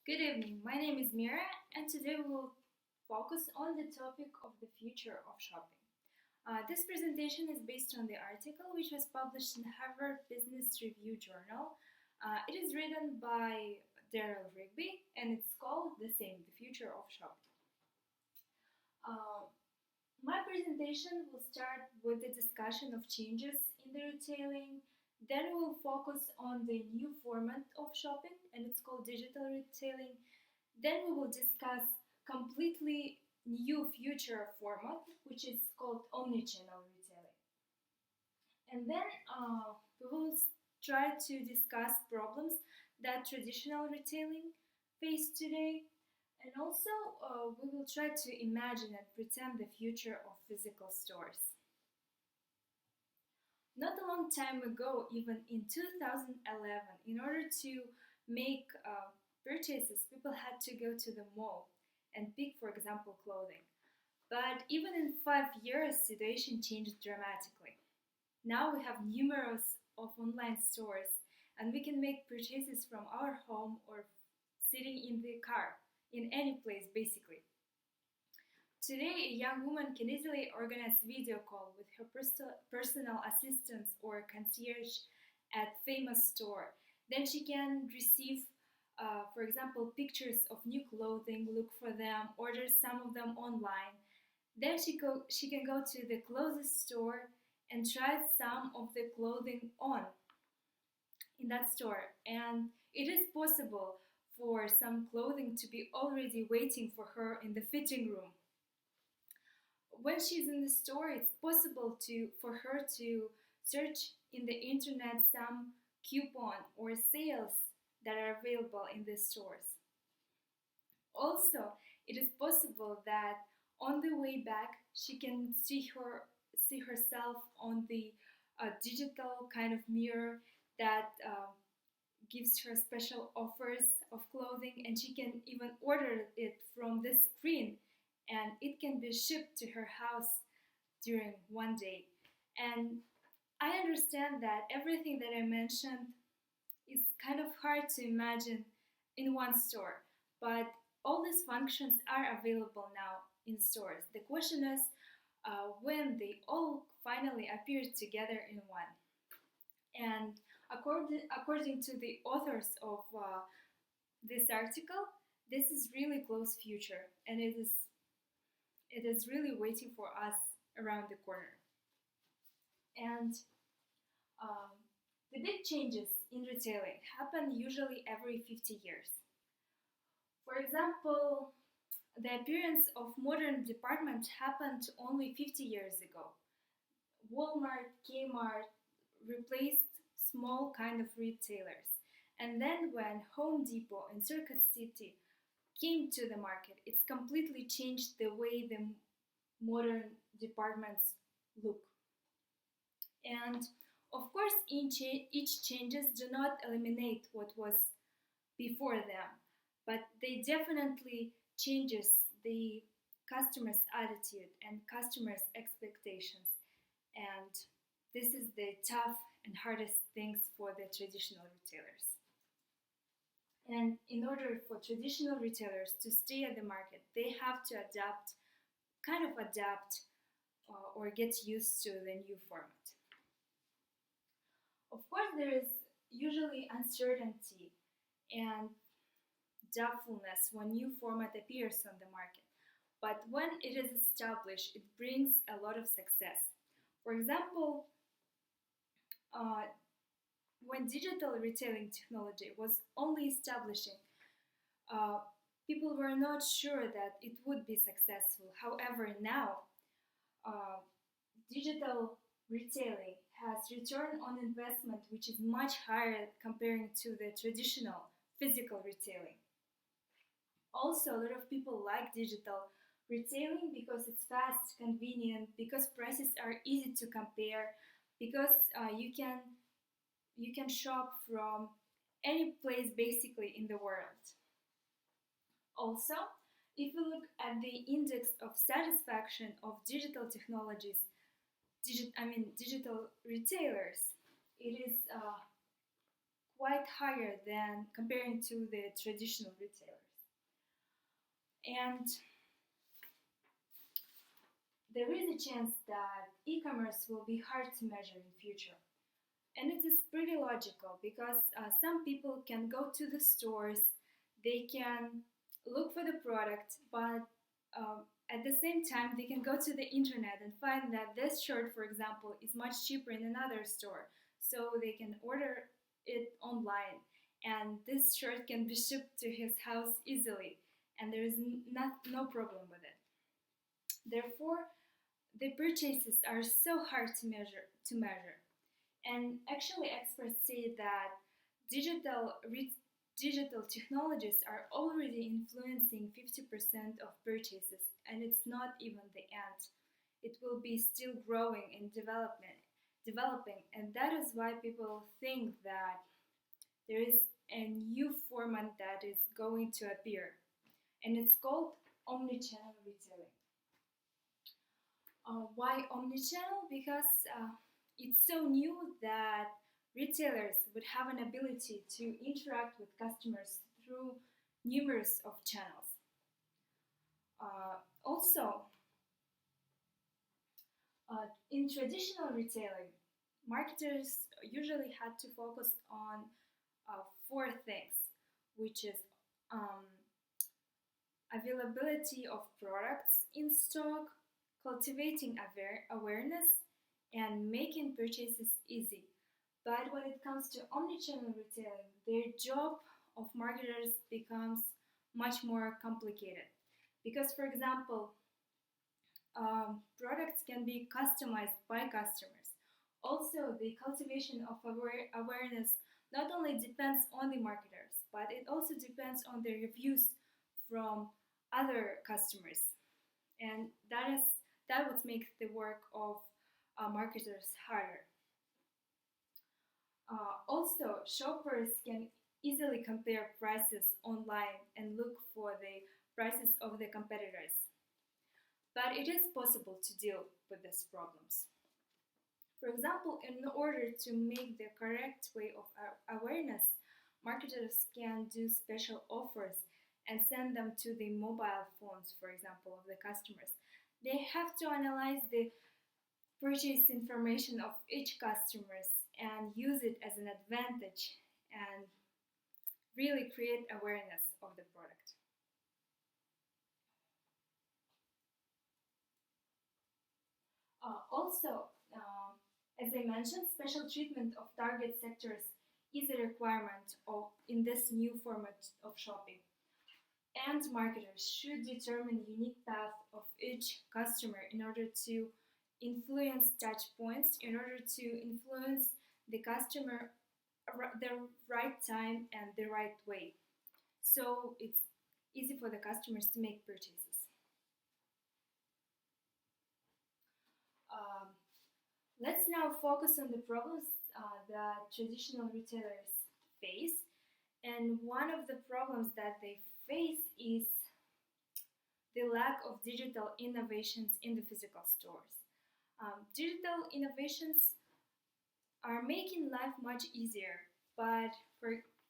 Good evening, my name is Mira, and today we will focus on the topic of the future of shopping. This presentation is based on the article which was published in Harvard Business Review Journal. It is written by Daryl Rigby and it's called the same, The Future of Shopping. Uh, my presentation will start with the discussion of changes in the retailing. Then we'll focus on the new format of shopping, and it's called digital retailing. Then we will discuss completely new future format, which is called omnichannel retailing. And then we will try to discuss problems that traditional retailing face today. And also, we will try to imagine and pretend the future of physical stores. Not a long time ago, even in 2011, in order to make purchases, people had to go to the mall and pick, for example, clothing. But even in 5 years, situation changed dramatically. Now we have numerous of online stores, and we can make purchases from our home or sitting in the car, in any place basically. Today, a young woman can easily organize video call with her personal assistants or concierge at famous store. Then she can receive, for example, pictures of new clothing, look for them, order some of them online. Then she can go to the closest store and try some of the clothing on in that store. And it is possible for some clothing to be already waiting for her in the fitting room. When she's in the store, it's possible for her to search in the internet some coupon or sales that are available in the stores. Also, it is possible that on the way back she can see herself on the digital kind of mirror that gives her special offers of clothing, and she can even order it from the screen and it can be shipped to her house during one day. And I understand that everything that I mentioned is kind of hard to imagine in one store, but all these functions are available now in stores. The question is when they all finally appear together in one. And according to the authors of this article, this is really close future, and it is really waiting for us around the corner. And um, the big changes in retailing happen usually every 50 years. For example, the appearance of modern department happened only 50 years ago. Walmart, Kmart replaced small kind of retailers. And then when Home Depot and Circuit City came to the market, it's completely changed the way the modern departments look. And of course, each changes do not eliminate what was before them, but they definitely changes the customer's attitude and customer's expectations. And this is the tough and hardest things for the traditional retailers. And in order for traditional retailers to stay at the market, they have to adapt or get used to the new format. Of course, there is usually uncertainty and doubtfulness when new format appears on the market. But when it is established, it brings a lot of success. For example, when digital retailing technology was only establishing, uh, people were not sure that it would be successful. However, now uh, digital retailing has return on investment which is much higher comparing to the traditional physical retailing. Also, a lot of people like digital retailing because it's fast, convenient, because prices are easy to compare, because you can shop from any place basically in the world. Also, if we look at the index of satisfaction of digital technologies, digital retailers, it is quite higher than comparing to the traditional retailers. And there is a chance that e-commerce will be hard to measure in future. And it is pretty logical because some people can go to the stores, they can look for the product, but at the same time, they can go to the internet and find that this shirt, for example, is much cheaper in another store. So they can order it online, and this shirt can be shipped to his house easily, and there is no problem with it. Therefore, the purchases are so hard to measure. And actually, experts say that digital digital technologies are already influencing 50% of purchases, and it's not even the end. It will be still growing and developing, and that is why people think that there is a new format that is going to appear, and it's called omnichannel retailing. Why omnichannel? Because it's so new that retailers would have an ability to interact with customers through numerous of channels. Also, in traditional retailing, marketers usually had to focus on four things, which is um, availability of products in stock, cultivating awareness, and making purchases easy. But when it comes to omnichannel retailing, their job of marketers becomes much more complicated. Because, for example, products can be customized by customers. Also, the cultivation of awareness not only depends on the marketers, but it also depends on the reviews from other customers, and that what makes the work of marketers harder. Also, shoppers can easily compare prices online and look for the prices of the competitors. But it is possible to deal with these problems. For example, in order to make the correct way of awareness, marketers can do special offers and send them to the mobile phones, for example, of the customers. They have to analyze the purchase information of each customers and use it as an advantage and really create awareness of the product. Also, as I mentioned, special treatment of target sectors is a requirement in this new format of shopping. And marketers should determine the unique path of each customer in order to influence touch points, in order to influence the customer the right time and the right way. So it's easy for the customers to make purchases. Um, let's now focus on the problems that traditional retailers face. And one of the problems that they face is the lack of digital innovations in the physical stores. Digital innovations are making life much easier, but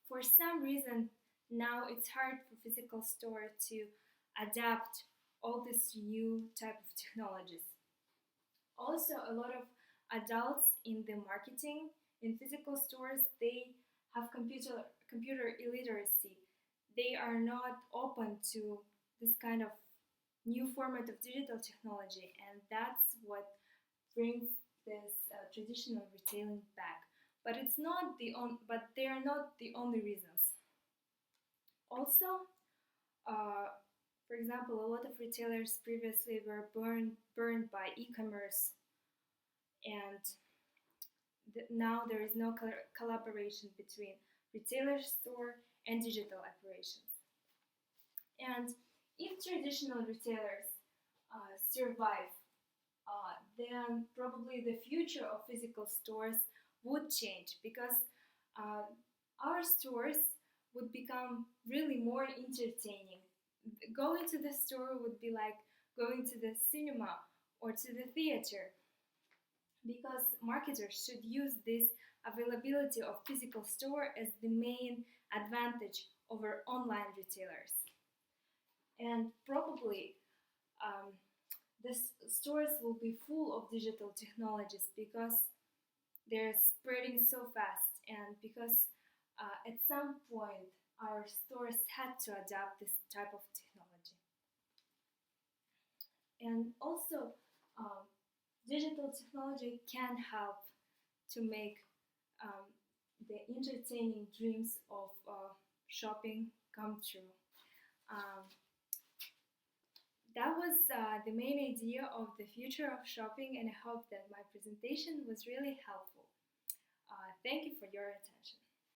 for some reason now it's hard for physical store to adapt all this new type of technologies. Also, a lot of adults in the marketing in physical stores, they have computer illiteracy. They are not open to this kind of new format of digital technology, and that's what brings this traditional retailing back. But it's not the but they are not the only reasons. Also, uh, for example, a lot of retailers previously were burned by e-commerce, and now there is no collaboration between retailer store and digital operations. And if traditional retailers survive, then probably the future of physical stores would change because uh, our stores would become really more entertaining. Going to the store would be like going to the cinema or to the theater because marketers should use this availability of physical store as the main advantage over online retailers. And probably the stores will be full of digital technologies because they're spreading so fast, and because at some point our stores had to adopt this type of technology. And also, um, digital technology can help to make um, the entertaining dreams of shopping come true. Um, that was the main idea of the future of shopping, and I hope that my presentation was really helpful. Thank you for your attention.